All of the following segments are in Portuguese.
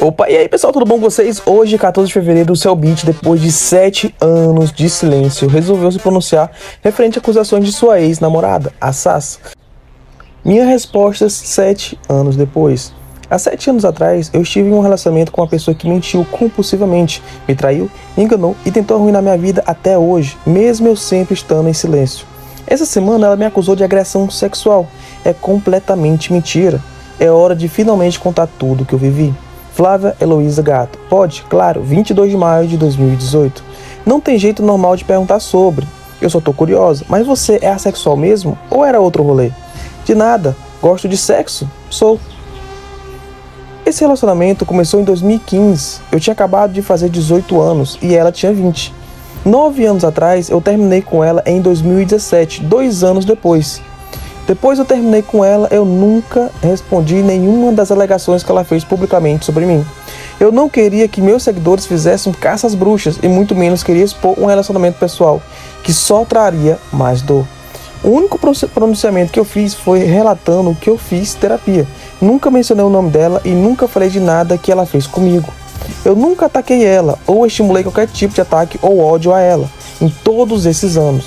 Opa, e aí pessoal, tudo bom com vocês? Hoje, 14 de fevereiro, o Cellbit, depois de 7 anos de silêncio, resolveu se pronunciar referente a acusações de sua ex-namorada, a Sas. Minha resposta 7 anos depois. Há 7 anos atrás, eu estive em um relacionamento com uma pessoa que mentiu compulsivamente, me traiu, me enganou e tentou arruinar minha vida até hoje, mesmo eu sempre estando em silêncio. Essa semana ela me acusou de agressão sexual. É completamente mentira. É hora de finalmente contar tudo que eu vivi. Flávia Heloísa Gato. Pode? Claro, 22 de maio de 2018. Não tem jeito normal de perguntar sobre. Eu só tô curiosa, mas você é assexual mesmo? Ou era outro rolê? De nada. Gosto de sexo? Sou. Esse relacionamento começou em 2015. Eu tinha acabado de fazer 18 anos e ela tinha 20. 9 anos atrás, eu terminei com ela em 2017, 2 anos depois. Depois eu terminei com ela, eu nunca respondi nenhuma das alegações que ela fez publicamente sobre mim. Eu não queria que meus seguidores fizessem caça às bruxas e muito menos queria expor um relacionamento pessoal, que só traria mais dor. O único pronunciamento que eu fiz foi relatando que eu fiz terapia. Nunca mencionei o nome dela e nunca falei de nada que ela fez comigo. Eu nunca ataquei ela ou estimulei qualquer tipo de ataque ou ódio a ela em todos esses anos.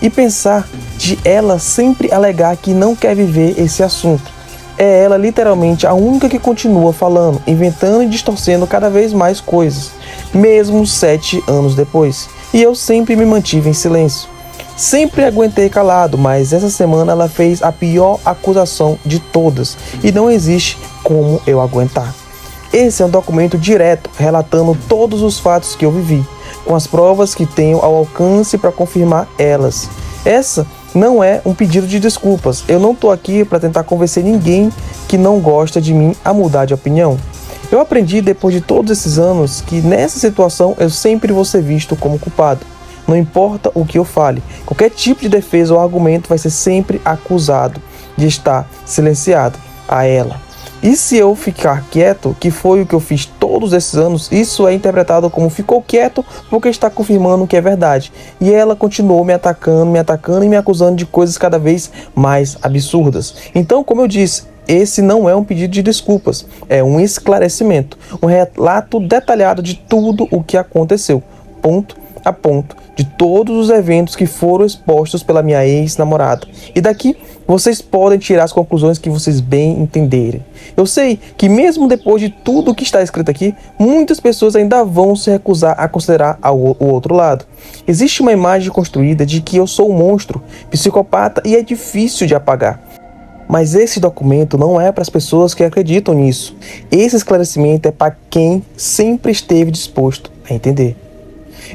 E pensar de ela sempre alegar que não quer viver esse assunto. É ela literalmente a única que continua falando, inventando e distorcendo cada vez mais coisas, mesmo 7 anos depois. E eu sempre me mantive em silêncio. Sempre aguentei calado, mas essa semana ela fez a pior acusação de todas e não existe como eu aguentar. Esse é um documento direto relatando todos os fatos que eu vivi, com as provas que tenho ao alcance para confirmar elas. Essa não é um pedido de desculpas. Eu não estou aqui para tentar convencer ninguém que não gosta de mim a mudar de opinião. Eu aprendi depois de todos esses anos que nessa situação eu sempre vou ser visto como culpado. Não importa o que eu fale, qualquer tipo de defesa ou argumento vai ser sempre acusado de estar silenciado a ela. E se eu ficar quieto, que foi o que eu fiz todos esses anos, isso é interpretado como ficou quieto porque está confirmando que é verdade. E ela continuou me atacando e me acusando de coisas cada vez mais absurdas. Então, como eu disse, esse não é um pedido de desculpas, é um esclarecimento, um relato detalhado de tudo o que aconteceu, ponto a ponto, de todos os eventos que foram expostos pela minha ex-namorada. E daqui, vocês podem tirar as conclusões que vocês bem entenderem. Eu sei que mesmo depois de tudo o que está escrito aqui, muitas pessoas ainda vão se recusar a considerar o outro lado. Existe uma imagem construída de que eu sou um monstro, psicopata e é difícil de apagar. Mas esse documento não é para as pessoas que acreditam nisso. Esse esclarecimento é para quem sempre esteve disposto a entender.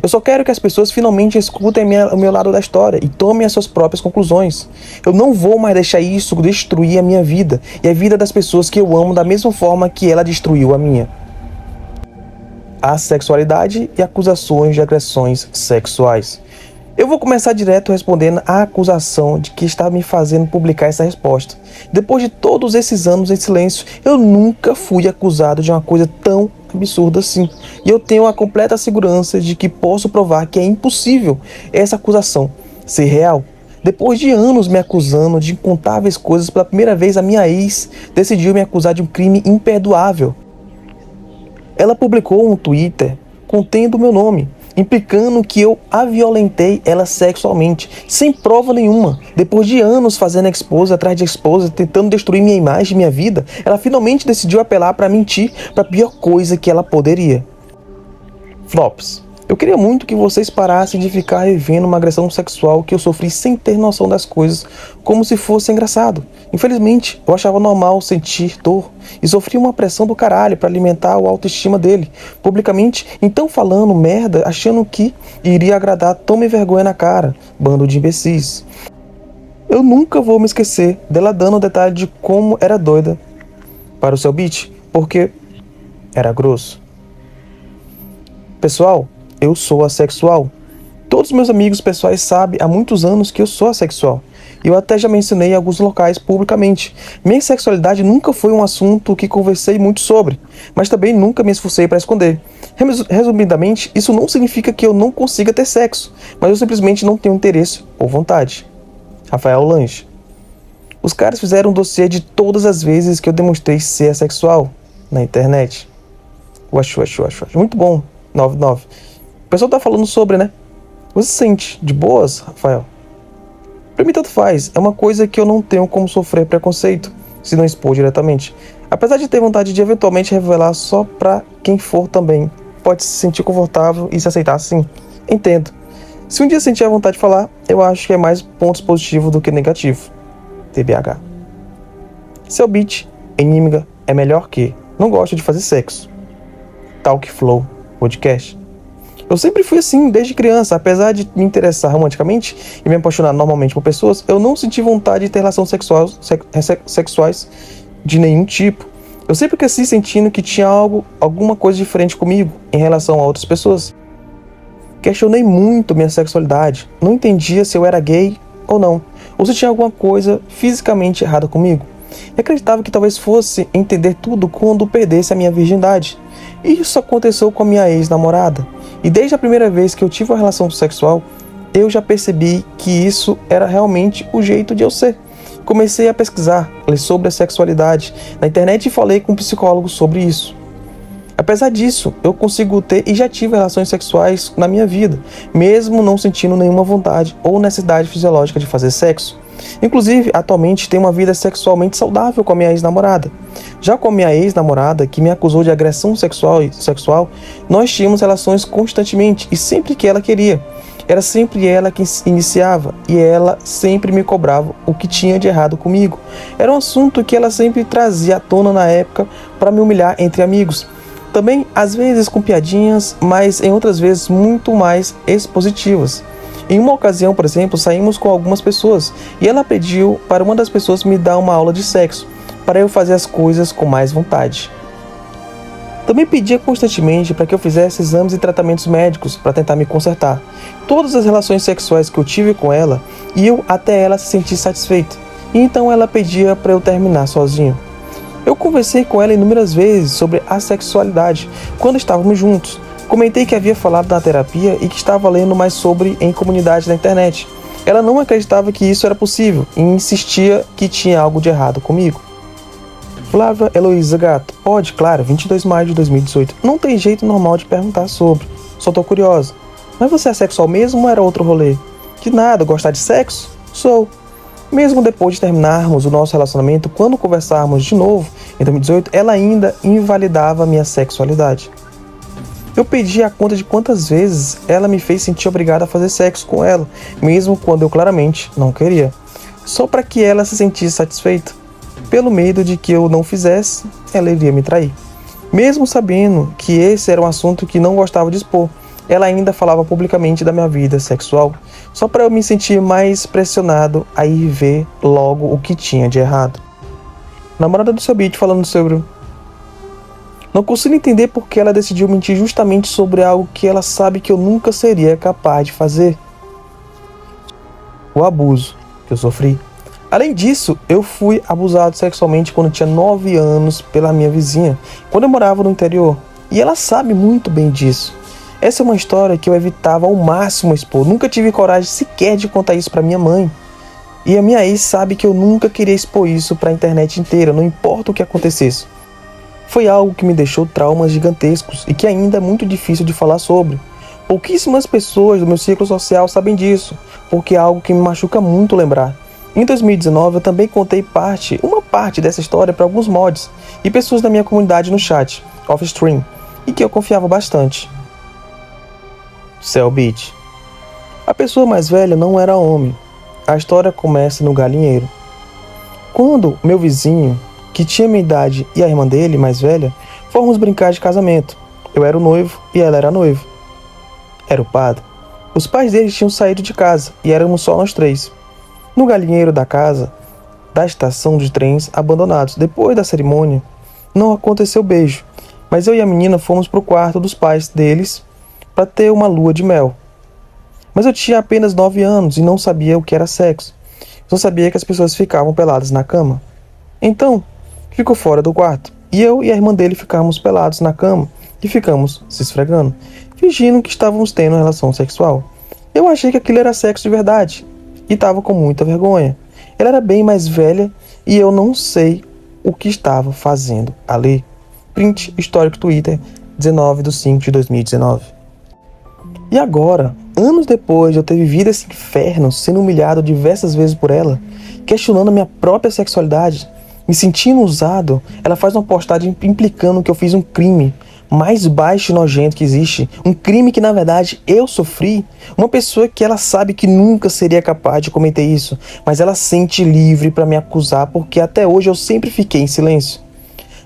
Eu só quero que as pessoas finalmente escutem o meu lado da história e tomem as suas próprias conclusões. Eu não vou mais deixar isso destruir a minha vida e a vida das pessoas que eu amo da mesma forma que ela destruiu a minha. Assexualidade e acusações de agressões sexuais. Eu vou começar direto respondendo à acusação de que está me fazendo publicar essa resposta. Depois de todos esses anos em silêncio, eu nunca fui acusado de uma coisa tão absurda assim. E eu tenho a completa segurança de que posso provar que é impossível essa acusação ser real. Depois de anos me acusando de incontáveis coisas, pela primeira vez a minha ex decidiu me acusar de um crime imperdoável. Ela publicou um Twitter contendo o meu nome, implicando que eu a violentei ela sexualmente, sem prova nenhuma. Depois de anos fazendo expose atrás de expose, tentando destruir minha imagem e minha vida, ela finalmente decidiu apelar para mentir para a pior coisa que ela poderia. Flops. Eu queria muito que vocês parassem de ficar revendo uma agressão sexual que eu sofri sem ter noção das coisas, como se fosse engraçado. Infelizmente, eu achava normal sentir dor e sofri uma pressão do caralho para alimentar a autoestima dele, publicamente, então falando merda, achando que iria agradar, tome vergonha na cara, bando de imbecis. Eu nunca vou me esquecer dela dando o detalhe de como era doida para o Cellbit, porque era grosso. Pessoal, eu sou assexual. Todos meus amigos pessoais sabem há muitos anos que eu sou assexual. Eu até já mencionei em alguns locais publicamente. Minha sexualidade nunca foi um assunto que conversei muito sobre, mas também nunca me esforcei para esconder. Resumidamente, isso não significa que eu não consiga ter sexo, mas eu simplesmente não tenho interesse ou vontade. Rafael Lange. Os caras fizeram um dossiê de todas as vezes que eu demonstrei ser assexual na internet. Uaxu. Muito bom, 99. O pessoal tá falando sobre, né? Você se sente de boas, Rafael? Pra mim tanto faz, é uma coisa que eu não tenho como sofrer preconceito, se não expor diretamente. Apesar de ter vontade de eventualmente revelar só pra quem for também, pode se sentir confortável e se aceitar assim. Entendo. Se um dia sentir a vontade de falar, eu acho que é mais pontos positivos do que negativo. TBH. Seu beat, Enímiga, é melhor que não gosto de fazer sexo. Talk Flow Podcast. Eu sempre fui assim, desde criança. Apesar de me interessar romanticamente e me apaixonar normalmente por pessoas, eu não senti vontade de ter relações sexuais de nenhum tipo. Eu sempre cresci sentindo que tinha alguma coisa diferente comigo em relação a outras pessoas. Questionei muito minha sexualidade. Não entendia se eu era gay ou não, ou se tinha alguma coisa fisicamente errada comigo. E acreditava que talvez fosse entender tudo quando perdesse a minha virgindade. E isso aconteceu com a minha ex-namorada. E desde a primeira vez que eu tive uma relação sexual, eu já percebi que isso era realmente o jeito de eu ser. Comecei a pesquisar, ler sobre a sexualidade na internet e falei com um psicólogo sobre isso. Apesar disso, eu consigo ter e já tive relações sexuais na minha vida, mesmo não sentindo nenhuma vontade ou necessidade fisiológica de fazer sexo. Inclusive, atualmente tenho uma vida sexualmente saudável com a minha ex-namorada. Já com a minha ex-namorada, que me acusou de agressão sexual, nós tínhamos relações constantemente e sempre que ela queria. Era sempre ela que iniciava e ela sempre me cobrava o que tinha de errado comigo. Era um assunto que ela sempre trazia à tona na época para me humilhar entre amigos. Também, às vezes com piadinhas, mas em outras vezes muito mais expositivas. Em uma ocasião, por exemplo, saímos com algumas pessoas e ela pediu para uma das pessoas me dar uma aula de sexo, para eu fazer as coisas com mais vontade. Também pedia constantemente para que eu fizesse exames e tratamentos médicos para tentar me consertar. Todas as relações sexuais que eu tive com ela, iam até ela se sentir satisfeita. E então ela pedia para eu terminar sozinho. Eu conversei com ela inúmeras vezes sobre a sexualidade, quando estávamos juntos. Comentei que havia falado na terapia e que estava lendo mais sobre em comunidades na internet. Ela não acreditava que isso era possível e insistia que tinha algo de errado comigo. Flávia Heloísa Gato. Pode, claro, 22 de maio de 2018. Não tem jeito normal de perguntar sobre. Só tô curiosa. Mas você é sexual mesmo ou era outro rolê? De nada, gostar de sexo? Sou. Mesmo depois de terminarmos o nosso relacionamento, quando conversarmos de novo, em 2018, ela ainda invalidava minha sexualidade. Eu pedi a conta de quantas vezes ela me fez sentir obrigada a fazer sexo com ela, mesmo quando eu claramente não queria, só para que ela se sentisse satisfeita. Pelo medo de que eu não fizesse, ela iria me trair. Mesmo sabendo que esse era um assunto que não gostava de expor, ela ainda falava publicamente da minha vida sexual, só para eu me sentir mais pressionado a ir ver logo o que tinha de errado. Namorada do seu beat falando sobre... Não consigo entender por que ela decidiu mentir justamente sobre algo que ela sabe que eu nunca seria capaz de fazer. O abuso que eu sofri. Além disso, eu fui abusado sexualmente quando tinha 9 anos pela minha vizinha, quando eu morava no interior. E ela sabe muito bem disso. Essa é uma história que eu evitava ao máximo expor. Nunca tive coragem sequer de contar isso para minha mãe. E a minha ex sabe que eu nunca queria expor isso para a internet inteira, não importa o que acontecesse. Foi algo que me deixou traumas gigantescos e que ainda é muito difícil de falar sobre. Pouquíssimas pessoas do meu círculo social sabem disso, porque é algo que me machuca muito lembrar. Em 2019 eu também contei uma parte dessa história para alguns mods e pessoas da minha comunidade no chat, off-stream, e que eu confiava bastante. Cellbeat. A pessoa mais velha não era homem. A história começa no galinheiro. Quando meu vizinho, que tinha minha idade, e a irmã dele, mais velha, fomos brincar de casamento. Eu era o noivo e ela era a noiva. Era o padre. Os pais deles tinham saído de casa e éramos só nós três. No galinheiro da casa, da estação de trens abandonados. Depois da cerimônia, não aconteceu beijo, mas eu e a menina fomos pro quarto dos pais deles para ter uma lua de mel. Mas eu tinha apenas 9 anos e não sabia o que era sexo. Só sabia que as pessoas ficavam peladas na cama. Então, ficou fora do quarto. E eu e a irmã dele ficamos pelados na cama e ficamos se esfregando, fingindo que estávamos tendo relação sexual. Eu achei que aquilo era sexo de verdade e estava com muita vergonha. Ela era bem mais velha e eu não sei o que estava fazendo ali. Print histórico Twitter 19/5/2019. E agora, anos depois de eu ter vivido esse inferno, sendo humilhado diversas vezes por ela, questionando minha própria sexualidade, me sentindo usado, ela faz uma postagem implicando que eu fiz um crime mais baixo e nojento que existe, um crime que na verdade eu sofri, uma pessoa que ela sabe que nunca seria capaz de cometer isso, mas ela sente livre para me acusar porque até hoje eu sempre fiquei em silêncio,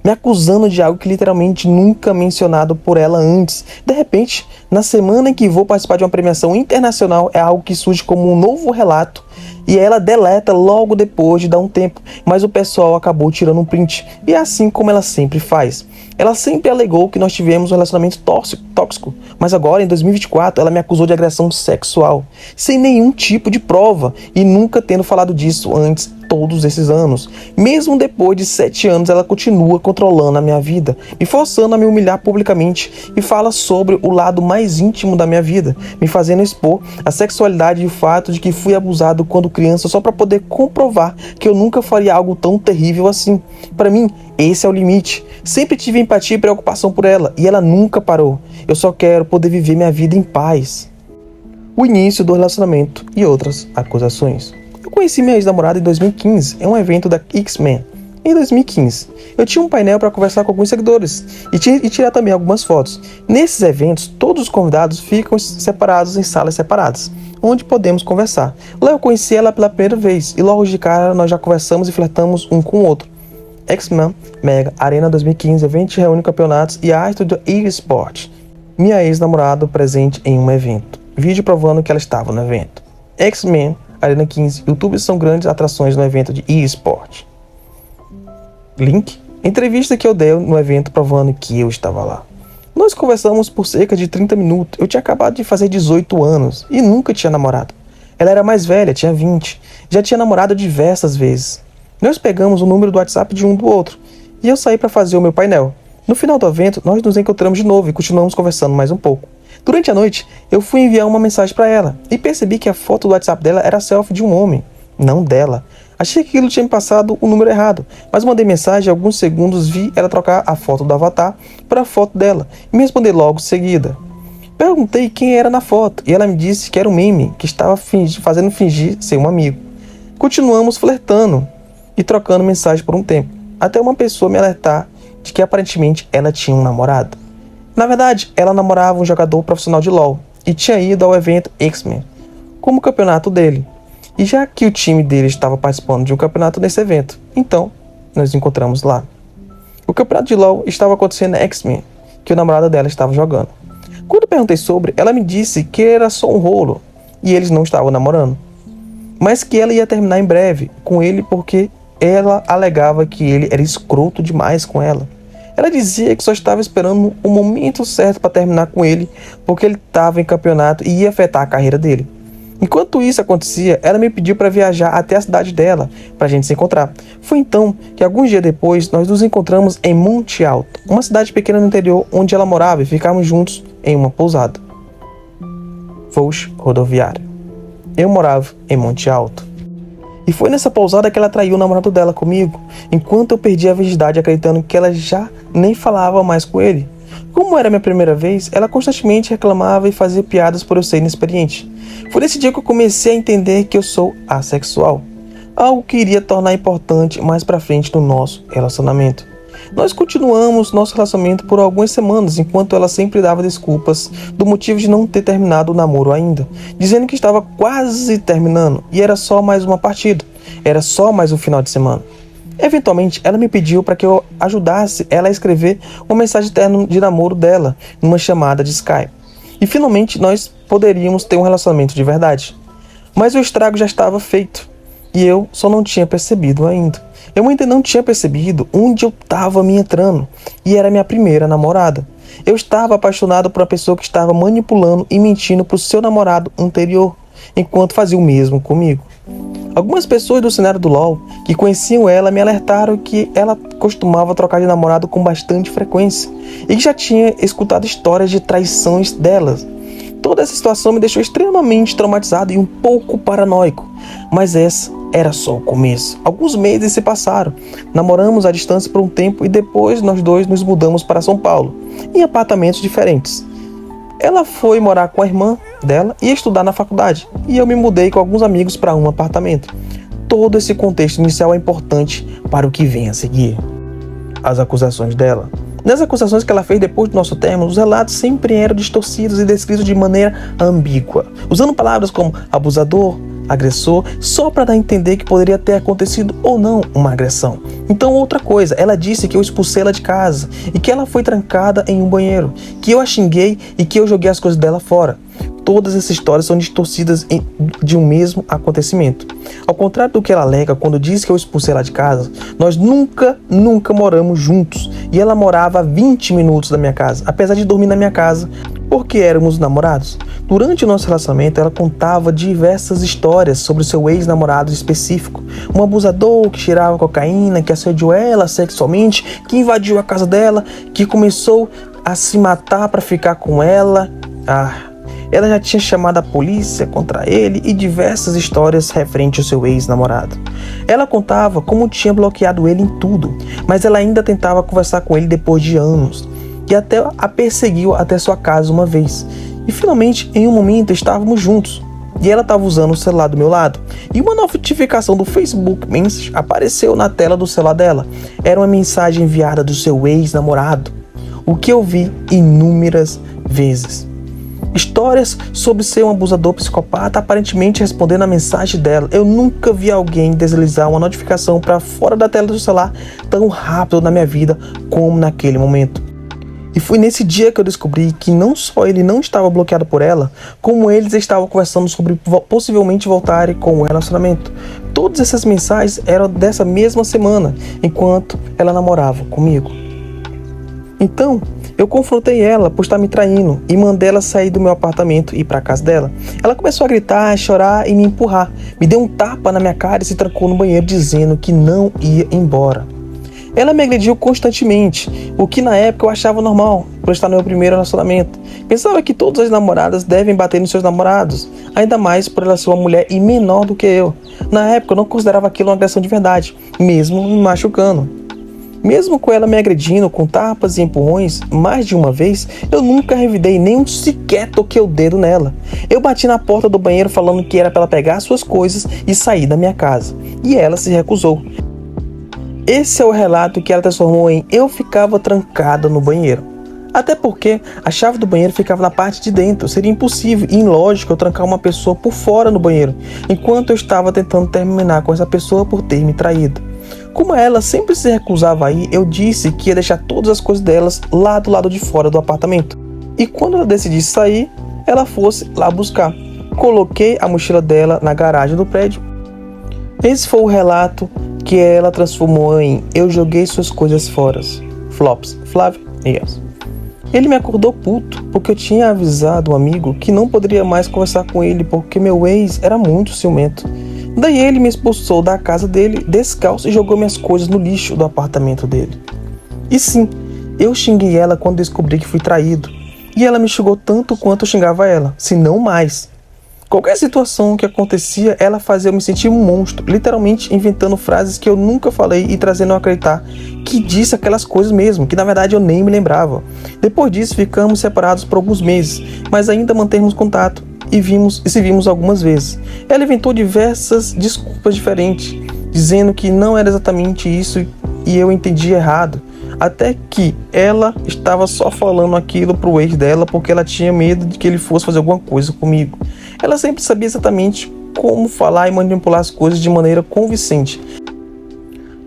me acusando de algo que literalmente nunca mencionado por ela antes. De repente, na semana em que vou participar de uma premiação internacional, é algo que surge como um novo relato e ela deleta logo depois de dar um tempo, mas o pessoal acabou tirando um print, e é assim como ela sempre faz. Ela sempre alegou que nós tivemos um relacionamento tóxico, mas agora, em 2024, ela me acusou de agressão sexual, sem nenhum tipo de prova, e nunca tendo falado disso antes todos esses anos. Mesmo depois de 7 anos, ela continua controlando a minha vida, me forçando a me humilhar publicamente, e fala sobre o lado mais íntimo da minha vida, me fazendo expor a sexualidade e o fato de que fui abusado quando criança só para poder comprovar que eu nunca faria algo tão terrível assim. Para mim, esse é o limite. Sempre tive empatia e preocupação por ela, e ela nunca parou. Eu só quero poder viver minha vida em paz. O início do relacionamento e outras acusações. Eu conheci minha ex-namorada em 2015, em um evento da X-Men. Em 2015, eu tinha um painel para conversar com alguns seguidores e tirar também algumas fotos. Nesses eventos, todos os convidados ficam separados em salas separadas, onde podemos conversar. Lá eu conheci ela pela primeira vez, e logo de cara nós já conversamos e flertamos um com o outro. X-Men Mega Arena 2015, evento reúne campeonatos e arte do eSport. Minha ex-namorada presente em um evento. Vídeo provando que ela estava no evento. X-Men Arena 15, YouTube são grandes atrações no evento de eSport. Link. Entrevista que eu dei no evento provando que eu estava lá. Nós conversamos por cerca de 30 minutos. Eu tinha acabado de fazer 18 anos e nunca tinha namorado. Ela era mais velha, tinha 20. Já tinha namorado diversas vezes. Nós pegamos o número do WhatsApp de um do outro e eu saí para fazer o meu painel. No final do evento, nós nos encontramos de novo e continuamos conversando mais um pouco. Durante a noite, eu fui enviar uma mensagem para ela e percebi que a foto do WhatsApp dela era selfie de um homem, não dela. Achei que aquilo tinha me passado o número errado, mas mandei mensagem e alguns segundos vi ela trocar a foto do avatar para a foto dela e me responder logo em seguida. Perguntei quem era na foto e ela me disse que era um meme que estava fazendo fingir ser um amigo. Continuamos flertando e trocando mensagem por um tempo, até uma pessoa me alertar de que aparentemente ela tinha um namorado. Na verdade, ela namorava um jogador profissional de LoL e tinha ido ao evento X-Men como campeonato dele. E já que o time dele estava participando de um campeonato nesse evento, então nos encontramos lá. O campeonato de LoL estava acontecendo na X-Men, que o namorado dela estava jogando. Quando perguntei sobre, ela me disse que era só um rolo e eles não estavam namorando, mas que ela ia terminar em breve com ele porque ela alegava que ele era escroto demais com ela. Ela dizia que só estava esperando o momento certo para terminar com ele porque ele estava em campeonato e ia afetar a carreira dele. Enquanto isso acontecia, ela me pediu para viajar até a cidade dela, para a gente se encontrar. Foi então que alguns dias depois nós nos encontramos em Monte Alto, uma cidade pequena no interior onde ela morava, e ficávamos juntos em uma pousada. Voos rodoviária. Eu morava em Monte Alto. E foi nessa pousada que ela traiu o namorado dela comigo, enquanto eu perdi a virgindade acreditando que ela já nem falava mais com ele. Como era minha primeira vez, ela constantemente reclamava e fazia piadas por eu ser inexperiente. Foi nesse dia que eu comecei a entender que eu sou assexual, algo que iria tornar importante mais pra frente no nosso relacionamento. Nós continuamos nosso relacionamento por algumas semanas, enquanto ela sempre dava desculpas do motivo de não ter terminado o namoro ainda, dizendo que estava quase terminando e era só mais uma partida, era só mais um final de semana. Eventualmente, ela me pediu para que eu ajudasse ela a escrever uma mensagem de namoro dela numa chamada de Skype. E finalmente nós poderíamos ter um relacionamento de verdade. Mas o estrago já estava feito e eu só não tinha percebido ainda. Eu ainda não tinha percebido onde eu estava me entrando e era minha primeira namorada. Eu estava apaixonado por uma pessoa que estava manipulando e mentindo para o seu namorado anterior, enquanto fazia o mesmo comigo. Algumas pessoas do cenário do LoL que conheciam ela me alertaram que ela costumava trocar de namorado com bastante frequência e que já tinha escutado histórias de traições delas. Toda essa situação me deixou extremamente traumatizado e um pouco paranoico, mas essa era só o começo. Alguns meses se passaram. Namoramos à distância por um tempo e depois nós dois nos mudamos para São Paulo, em apartamentos diferentes. Ela foi morar com a irmã dela e estudar na faculdade, e eu me mudei com alguns amigos para um apartamento. Todo esse contexto inicial é importante para o que vem a seguir. As acusações dela. Nas acusações que ela fez depois do nosso término, os relatos sempre eram distorcidos e descritos de maneira ambígua, usando palavras como abusador, agressor, só para dar a entender que poderia ter acontecido ou não uma agressão. Então, outra coisa, ela disse que eu expulsei ela de casa e que ela foi trancada em um banheiro, que eu a xinguei e que eu joguei as coisas dela fora. Todas essas histórias são distorcidas de um mesmo acontecimento. Ao contrário do que ela alega quando diz que eu expulsei ela de casa, nós nunca moramos juntos e ela morava a 20 minutos da minha casa, apesar de dormir na minha casa, porque éramos namorados. Durante o nosso relacionamento, ela contava diversas histórias sobre seu ex-namorado específico. Um abusador que cheirava cocaína, que assediou ela sexualmente, que invadiu a casa dela, que começou a se matar para ficar com ela. Ela já tinha chamado a polícia contra ele e diversas histórias referentes ao seu ex-namorado. Ela contava como tinha bloqueado ele em tudo, mas ela ainda tentava conversar com ele depois de anos. E até a perseguiu até sua casa uma vez. E finalmente, em um momento, estávamos juntos. E ela estava usando o celular do meu lado. E uma notificação do Facebook Messenger apareceu na tela do celular dela. Era uma mensagem enviada do seu ex-namorado. O que eu vi inúmeras vezes. Histórias sobre ser um abusador psicopata aparentemente respondendo a mensagem dela. Eu nunca vi alguém deslizar uma notificação para fora da tela do celular tão rápido na minha vida como naquele momento. E foi nesse dia que eu descobri que não só ele não estava bloqueado por ela, como eles estavam conversando sobre possivelmente voltarem com o relacionamento. Todas essas mensagens eram dessa mesma semana, enquanto ela namorava comigo. Então, eu confrontei ela por estar me traindo e mandei ela sair do meu apartamento e ir para a casa dela. Ela começou a gritar, a chorar e me empurrar. Me deu um tapa na minha cara e se trancou no banheiro dizendo que não ia embora. Ela me agrediu constantemente, o que na época eu achava normal, por estar no meu primeiro relacionamento. Pensava que todas as namoradas devem bater nos seus namorados, ainda mais por ela ser uma mulher e menor do que eu. Na época eu não considerava aquilo uma agressão de verdade, mesmo me machucando. Mesmo com ela me agredindo com tapas e empurrões mais de uma vez, eu nunca revidei nem sequer toquei o dedo nela. Eu bati na porta do banheiro falando que era para ela pegar suas coisas e sair da minha casa, e ela se recusou. Esse é o relato que ela transformou em eu ficava trancada no banheiro. Até porque a chave do banheiro ficava na parte de dentro. Seria impossível e ilógico eu trancar uma pessoa por fora no banheiro, enquanto eu estava tentando terminar com essa pessoa por ter me traído. Como ela sempre se recusava a ir, eu disse que ia deixar todas as coisas delas lá do lado de fora do apartamento. E quando ela decidisse sair, ela fosse lá buscar. Coloquei a mochila dela na garagem do prédio. Esse foi o relato que ela transformou em eu joguei suas coisas fora. Flops. Flávio? Yes. Ele me acordou puto, porque eu tinha avisado um amigo que não poderia mais conversar com ele porque meu ex era muito ciumento. Daí ele me expulsou da casa dele, descalço, e jogou minhas coisas no lixo do apartamento dele. E sim, eu xinguei ela quando descobri que fui traído. E ela me xingou tanto quanto eu xingava ela, se não mais. Qualquer situação que acontecia, ela fazia eu me sentir um monstro, literalmente inventando frases que eu nunca falei e trazendo eu a acreditar que disse aquelas coisas mesmo, que na verdade eu nem me lembrava. Depois disso, ficamos separados por alguns meses, mas ainda mantemos contato. E se vimos algumas vezes. Ela inventou diversas desculpas diferentes, dizendo que não era exatamente isso e eu entendi errado. Até que ela estava só falando aquilo pro ex dela porque ela tinha medo de que ele fosse fazer alguma coisa comigo. Ela sempre sabia exatamente como falar e manipular as coisas de maneira convincente.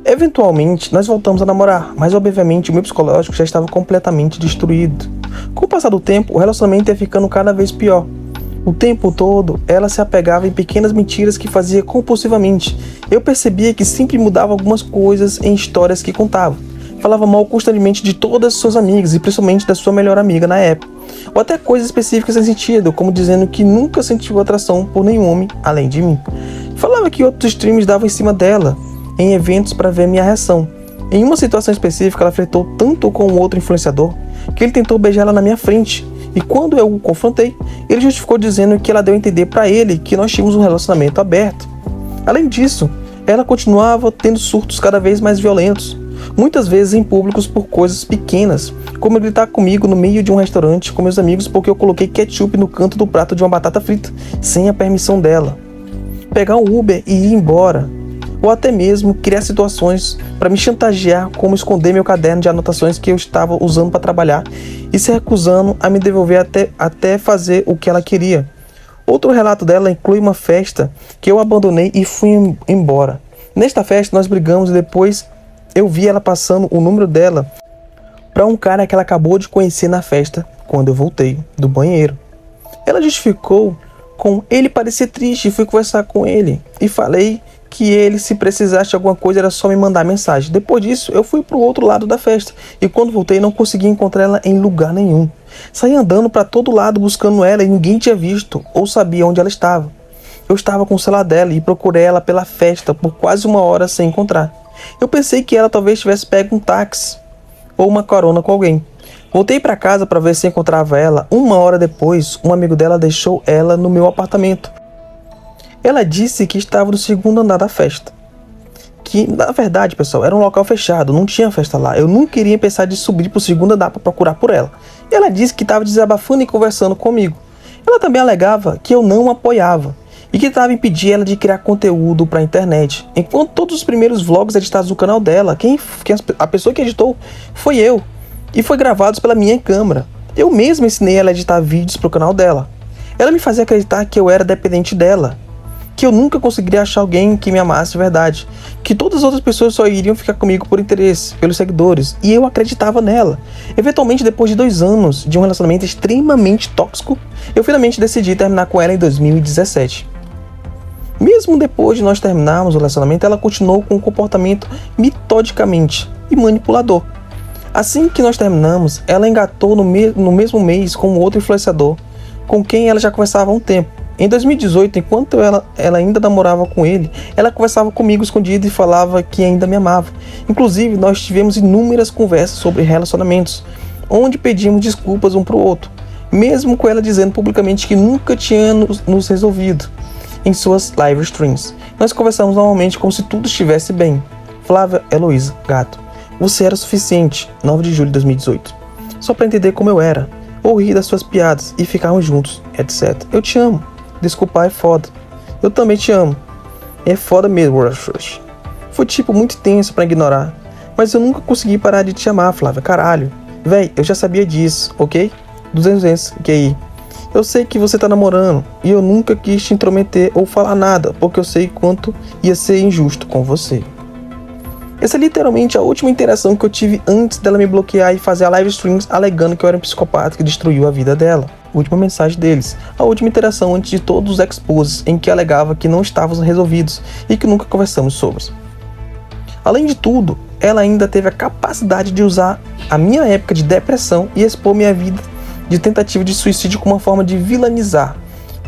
Eventualmente, nós voltamos a namorar, mas obviamente o meu psicológico já estava completamente destruído. Com o passar do tempo, o relacionamento ia ficando cada vez pior. O tempo todo, ela se apegava em pequenas mentiras que fazia compulsivamente. Eu percebia que sempre mudava algumas coisas em histórias que contava. Falava mal constantemente de todas as suas amigas e principalmente da sua melhor amiga na época. Ou até coisas específicas sem sentido, como dizendo que nunca sentiu atração por nenhum homem além de mim. Falava que outros streams davam em cima dela em eventos para ver minha reação. Em uma situação específica, ela flertou tanto com um outro influenciador que ele tentou beijar ela na minha frente. E quando eu o confrontei, ele justificou dizendo que ela deu a entender para ele que nós tínhamos um relacionamento aberto. Além disso, ela continuava tendo surtos cada vez mais violentos, muitas vezes em públicos por coisas pequenas, como gritar comigo no meio de um restaurante com meus amigos porque eu coloquei ketchup no canto do prato de uma batata frita, sem a permissão dela. Pegar um Uber e ir embora. Ou até mesmo criar situações para me chantagear, como esconder meu caderno de anotações que eu estava usando para trabalhar e se recusando a me devolver até fazer o que ela queria. Outro relato dela inclui uma festa que eu abandonei e fui embora. Nesta festa nós brigamos e depois eu vi ela passando o número dela para um cara que ela acabou de conhecer na festa quando eu voltei do banheiro. Ela justificou com ele parecia triste e fui conversar com ele e falei que ele, se precisasse de alguma coisa, era só me mandar mensagem. Depois disso, eu fui pro outro lado da festa e quando voltei não consegui encontrar ela em lugar nenhum. Saí andando para todo lado buscando ela e ninguém tinha visto ou sabia onde ela estava. Eu estava com o celular dela e procurei ela pela festa por quase 1 hora sem encontrar. Eu pensei que ela talvez tivesse pego um táxi ou uma carona com alguém. Voltei para casa para ver se encontrava ela. 1 hora depois, um amigo dela deixou ela no meu apartamento. Ela disse que estava no 2º andar da festa. Que, na verdade, pessoal, era um local fechado, não tinha festa lá. Eu nunca iria pensar de subir para o 2º andar para procurar por ela. Ela disse que estava desabafando e conversando comigo. Ela também alegava que eu não a apoiava e que estava impedindo ela de criar conteúdo para a internet. Enquanto todos os primeiros vlogs editados no canal dela, a pessoa que editou foi eu. E foi gravados pela minha câmera. Eu mesmo ensinei ela a editar vídeos para o canal dela. Ela me fazia acreditar que eu era dependente dela, que eu nunca conseguiria achar alguém que me amasse de verdade, que todas as outras pessoas só iriam ficar comigo por interesse, pelos seguidores, e eu acreditava nela. Eventualmente, depois de 2 anos de um relacionamento extremamente tóxico, eu finalmente decidi terminar com ela em 2017. Mesmo depois de nós terminarmos o relacionamento, ela continuou com um comportamento metodicamente e manipulador. Assim que nós terminamos, ela engatou no mesmo mês com um outro influenciador, com quem ela já conversava há um tempo. Em 2018, enquanto ela ainda namorava com ele, ela conversava comigo escondida e falava que ainda me amava. Inclusive, nós tivemos inúmeras conversas sobre relacionamentos, onde pedimos desculpas um para o outro, mesmo com ela dizendo publicamente que nunca tinha nos resolvido em suas live streams. Nós conversamos normalmente como se tudo estivesse bem. Flávia Heloísa Gato. Você era suficiente, 9 de julho de 2018. Só para entender como eu era, ou rir das suas piadas e ficarmos juntos, etc. Eu te amo. Desculpar é foda. Eu também te amo. É foda mesmo, Rush. Foi tipo muito tenso pra ignorar. Mas eu nunca consegui parar de te amar, Flávia. Caralho. Véi, eu já sabia disso, ok? 200, que aí. Eu sei que você tá namorando. E eu nunca quis te intrometer ou falar nada. Porque eu sei quanto ia ser injusto com você. Essa é literalmente a última interação que eu tive antes dela me bloquear e fazer a live streams alegando que eu era um psicopata que destruiu a vida dela. Última mensagem deles. A última interação antes de todos os exposes em que alegava que não estávamos resolvidos e que nunca conversamos sobre. Além de tudo, ela ainda teve a capacidade de usar a minha época de depressão e expor minha vida de tentativa de suicídio como uma forma de vilanizar.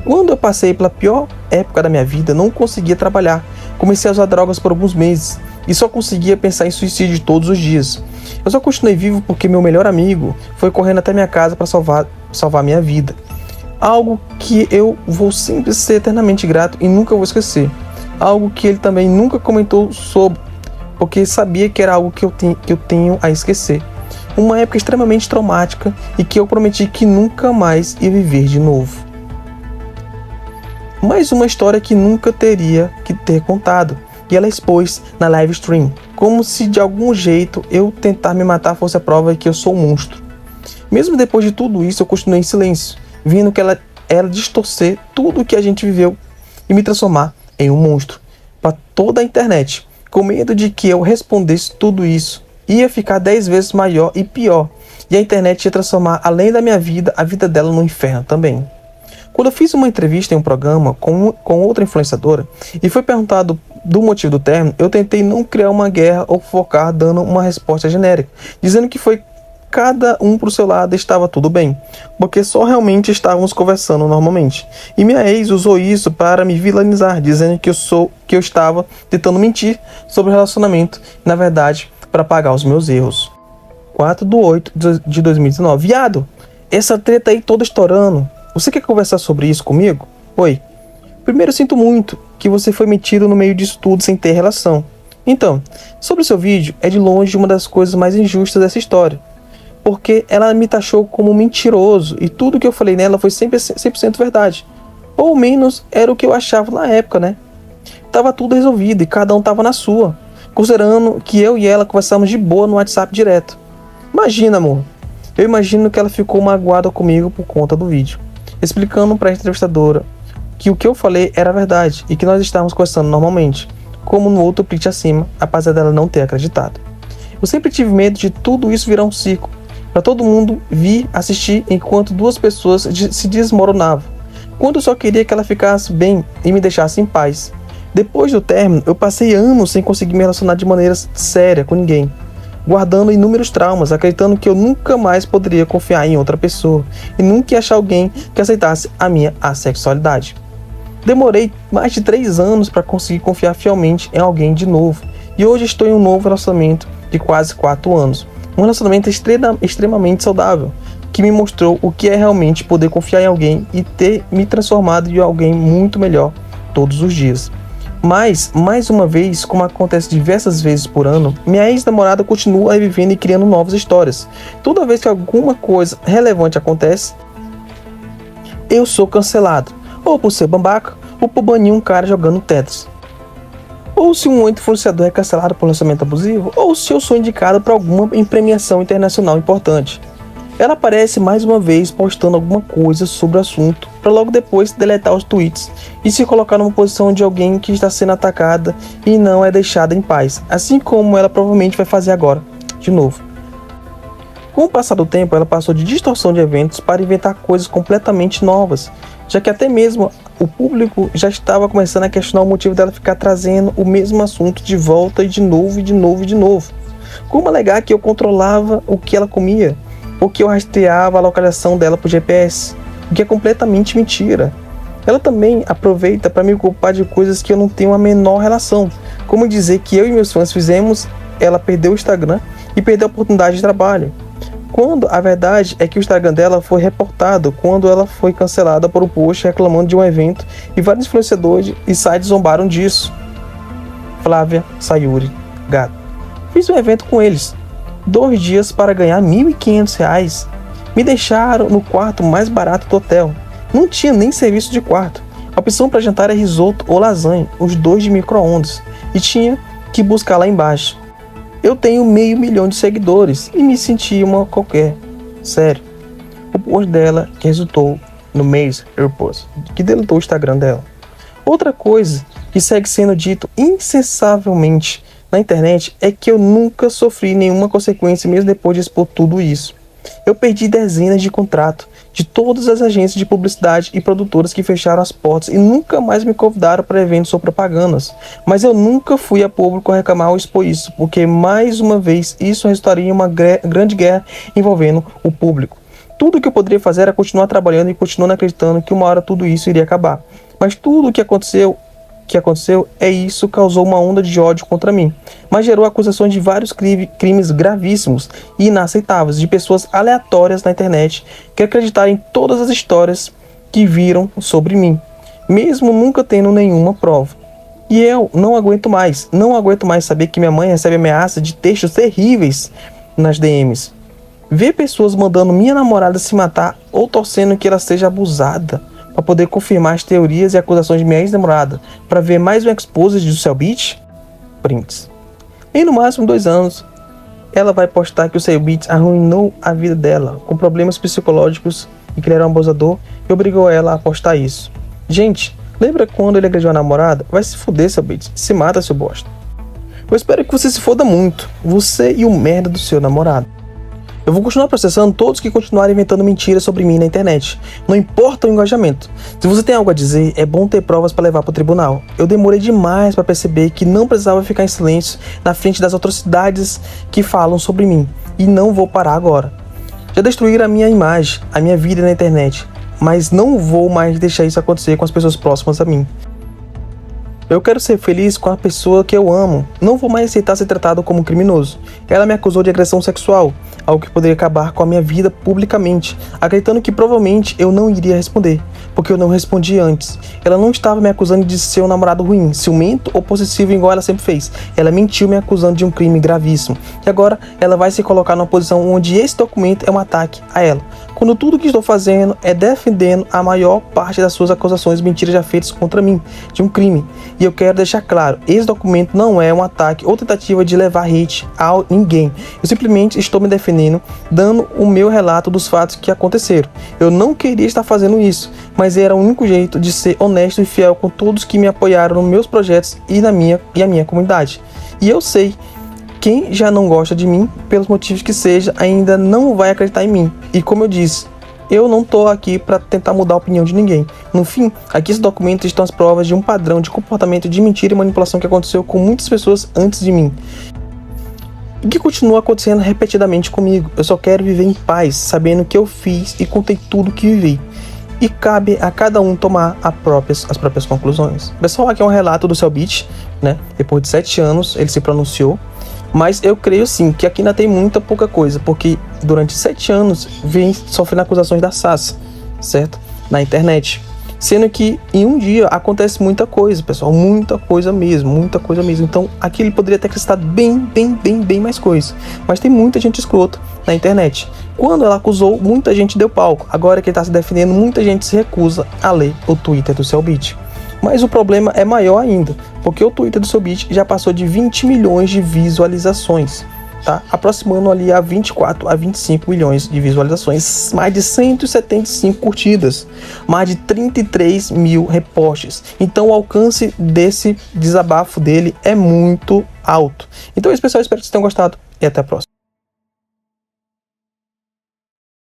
Quando eu passei pela pior época da minha vida, não conseguia trabalhar. Comecei a usar drogas por alguns meses e só conseguia pensar em suicídio todos os dias. Eu só continuei vivo porque meu melhor amigo foi correndo até minha casa para salvar minha vida. Algo que eu vou sempre ser eternamente grato e nunca vou esquecer. Algo que ele também nunca comentou sobre, porque sabia que era algo que eu tenho a esquecer. Uma época extremamente traumática e que eu prometi que nunca mais ia viver de novo. Mais uma história que nunca teria que ter contado. E ela expôs na live stream, como se de algum jeito eu tentar me matar fosse a prova de que eu sou um monstro. Mesmo depois de tudo isso, eu continuei em silêncio, vendo que ela distorcer tudo o que a gente viveu e me transformar em um monstro para toda a internet, com medo de que eu respondesse tudo isso, ia ficar 10 vezes maior e pior, e a internet ia transformar, além da minha vida, a vida dela no inferno também. Quando eu fiz uma entrevista em um programa com outra influenciadora e foi perguntado do motivo do término, eu tentei não criar uma guerra ou focar dando uma resposta genérica, dizendo que foi cada um pro seu lado e estava tudo bem, porque só realmente estávamos conversando normalmente. E minha ex usou isso para me vilanizar, dizendo que eu estava tentando mentir sobre o relacionamento, na verdade, para pagar os meus erros. 4/8 de 2019. Viado, essa treta aí toda estourando. Você quer conversar sobre isso comigo? Oi. Primeiro, sinto muito. que você foi metido no meio disso tudo sem ter relação. Então, sobre o seu vídeo, é de longe uma das coisas mais injustas dessa história, porque ela me taxou como mentiroso e tudo que eu falei nela foi 100% verdade. Ou menos era o que eu achava na época, né? Tava tudo resolvido e cada um tava na sua, considerando que eu e ela conversávamos de boa no WhatsApp direto. Imagina, amor. Eu imagino que ela ficou magoada comigo por conta do vídeo, explicando para a entrevistadora que o que eu falei era verdade e que nós estávamos conversando normalmente, como no outro print acima, apesar dela não ter acreditado. Eu sempre tive medo de tudo isso virar um circo, para todo mundo vir assistir enquanto duas pessoas se desmoronavam, quando eu só queria que ela ficasse bem e me deixasse em paz. Depois do término, eu passei anos sem conseguir me relacionar de maneira séria com ninguém, guardando inúmeros traumas, acreditando que eu nunca mais poderia confiar em outra pessoa e nunca ia achar alguém que aceitasse a minha assexualidade. Demorei mais de 3 anos para conseguir confiar fielmente em alguém de novo, e hoje estou em um novo relacionamento de quase 4 anos. Um relacionamento extremamente saudável, que me mostrou o que é realmente poder confiar em alguém e ter me transformado em alguém muito melhor todos os dias. Mas, mais uma vez, como acontece diversas vezes por ano, minha ex-namorada continua revivendo e criando novas histórias. Toda vez que alguma coisa relevante acontece, eu sou cancelado. Ou por ser babaca, ou por banir um cara jogando Tetris. Ou se um influenciador é cancelado por lançamento abusivo, ou se eu sou indicado para alguma premiação internacional importante. Ela aparece mais uma vez postando alguma coisa sobre o assunto, para logo depois deletar os tweets e se colocar numa posição de alguém que está sendo atacada e não é deixada em paz, assim como ela provavelmente vai fazer agora, de novo. Com o passar do tempo, ela passou de distorção de eventos para inventar coisas completamente novas, já que até mesmo o público já estava começando a questionar o motivo dela ficar trazendo o mesmo assunto de volta e de novo e de novo e de novo. Como alegar que eu controlava o que ela comia, ou que eu rastreava a localização dela por GPS, o que é completamente mentira. Ela também aproveita para me culpar de coisas que eu não tenho a menor relação, como dizer que eu e meus fãs fizemos ela perder o Instagram e perder a oportunidade de trabalho, quando a verdade é que o Instagram dela foi reportado quando ela foi cancelada por um post reclamando de um evento e vários influenciadores e sites zombaram disso. Flávia Sayuri Gato. Fiz um evento com eles, 2 dias para ganhar R$1.500. Me deixaram no quarto mais barato do hotel. Não tinha nem serviço de quarto. A opção para jantar é risoto ou lasanha, os 2 de micro-ondas, e tinha que buscar lá embaixo. Eu tenho 500 mil de seguidores e me senti uma qualquer. Sério. O post dela que resultou no mês AirPods, que deletou o Instagram dela. Outra coisa que segue sendo dito incessavelmente na internet é que eu nunca sofri nenhuma consequência mesmo depois de expor tudo isso. Eu perdi dezenas de contratos de todas as agências de publicidade e produtoras que fecharam as portas e nunca mais me convidaram para eventos ou propagandas. Mas eu nunca fui a público reclamar ou expor isso, porque mais uma vez isso resultaria em uma grande guerra envolvendo o público. Tudo que eu poderia fazer era continuar trabalhando e continuando acreditando que uma hora tudo isso iria acabar. Mas tudo o que aconteceu é isso causou uma onda de ódio contra mim, mas gerou acusações de vários crimes gravíssimos e inaceitáveis de pessoas aleatórias na internet que acreditaram em todas as histórias que viram sobre mim, mesmo nunca tendo nenhuma prova. E eu não aguento mais saber que minha mãe recebe ameaça de textos terríveis nas DMs. Ver pessoas mandando minha namorada se matar ou torcendo que ela seja abusada para poder confirmar as teorias e acusações de minha ex-namorada, para ver mais um exposed do Cellbit? Prints. Em no máximo 2 anos, ela vai postar que o Cellbit arruinou a vida dela, com problemas psicológicos e que ele era um abusador, e obrigou ela a postar isso. Gente, lembra quando ele agrediu a namorada? Vai se fuder, Cellbit. Se mata, seu bosta. Eu espero que você se foda muito, você e o merda do seu namorado. Eu vou continuar processando todos que continuarem inventando mentiras sobre mim na internet. Não importa o engajamento. Se você tem algo a dizer, é bom ter provas para levar para o tribunal. Eu demorei demais para perceber que não precisava ficar em silêncio na frente das atrocidades que falam sobre mim. E não vou parar agora. Já destruíram a minha imagem, a minha vida na internet. Mas não vou mais deixar isso acontecer com as pessoas próximas a mim. Eu quero ser feliz com a pessoa que eu amo. Não vou mais aceitar ser tratado como um criminoso. Ela me acusou de agressão sexual. algo que poderia acabar com a minha vida publicamente, acreditando que provavelmente eu não iria responder, porque eu não respondi antes. Ela não estava me acusando de ser um namorado ruim, ciumento ou possessivo igual ela sempre fez. Ela mentiu me acusando de um crime gravíssimo. E agora ela vai se colocar numa posição onde esse documento é um ataque a ela, quando tudo que estou fazendo é defendendo a maior parte das suas acusações e mentiras já feitas contra mim, de um crime. E eu quero deixar claro, esse documento não é um ataque ou tentativa de levar hate a ninguém. Eu simplesmente estou me defendendo, dando o meu relato dos fatos que aconteceram. Eu não queria estar fazendo isso, mas era o único jeito de ser honesto e fiel com todos que me apoiaram nos meus projetos e a minha comunidade. E eu sei, quem já não gosta de mim, pelos motivos que seja, ainda não vai acreditar em mim. E como eu disse, eu não tô aqui para tentar mudar a opinião de ninguém. No fim, aqui esse documento estão as provas de um padrão de comportamento de mentira e manipulação que aconteceu com muitas pessoas antes de mim. E que continua acontecendo repetidamente comigo. Eu só quero viver em paz, sabendo o que eu fiz e contei tudo o que vivi. E cabe a cada um tomar as próprias conclusões. Pessoal, aqui é um relato do Cellbit, né? Depois de 7 anos ele se pronunciou. Mas eu creio sim que aqui ainda tem muita pouca coisa, porque durante 7 anos vem sofrendo acusações da Sassa, certo? Na internet. Sendo que em um dia acontece muita coisa, pessoal, muita coisa mesmo. Então aqui ele poderia ter acrescentado bem mais coisa. Mas tem muita gente escrota na internet. Quando ela acusou, muita gente deu palco. Agora que ele está se defendendo, muita gente se recusa a ler o Twitter do Cellbit. Mas o problema é maior ainda, porque o Twitter do Cellbit já passou de 20 milhões de visualizações, tá? Aproximando ali a 24 a 25 milhões de visualizações, mais de 175 curtidas, mais de 33 mil repostes. Então o alcance desse desabafo dele é muito alto. Então é isso, pessoal, espero que vocês tenham gostado e até a próxima.